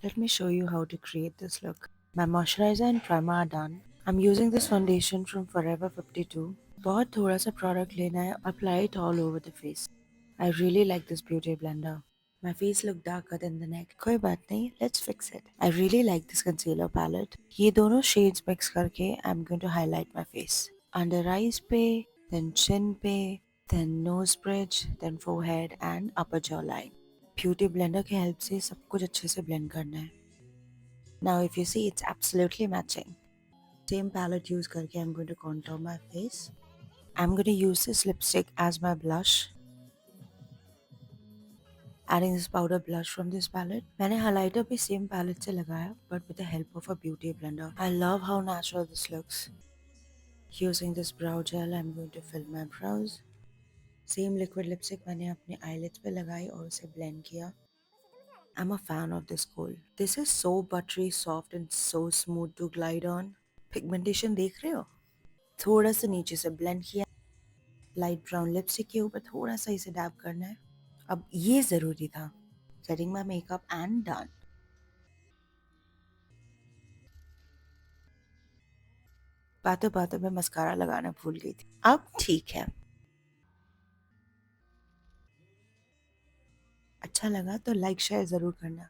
Let me show you how to create this look. My moisturizer and primer are done. I'm using this foundation from Forever 52. बहुत थोड़ा सा product लेना है, apply it all over the face. I really like this beauty blender. My face look darker than the neck. कोई बात नहीं, let's fix it. I really like this concealer palette. ये दोनों shades mix करके I'm going to highlight my face. Under eyes पे, then chin पे, then nose bridge, then forehead and upper jawline. Beauty blender की help से सब कुछ अच्छे से ब्लेंड करना है. Now if you see, it's absolutely matching. Same palette use करके I'm going to contour my face. I'm going to use this lipstick as my blush. Adding this powder blush from this palette. मैंने highlighter भी same palette से लगाया, but with the help of a beauty blender. I love how natural this looks. Using this brow gel, I'm going to fill my brows. Same liquid lipstick मैंने अपने eyelids पे लगाई और उसे blend किया. I'm a fan of this kohl. This is so buttery, soft and so smooth to glide on. Pigmentation देख रहे हो? थोड़ा सा नीचे से blend किया. Light brown lipstick के ऊपर थोड़ा सा इसे dab करना है. अब ये ज़रूरी था. Setting my makeup and done. बातों बातों में मस्कारा लगाना भूल गई थी. अब ठीक है. अच्छा लगा तो लाइक शेयर ज़रूर करना.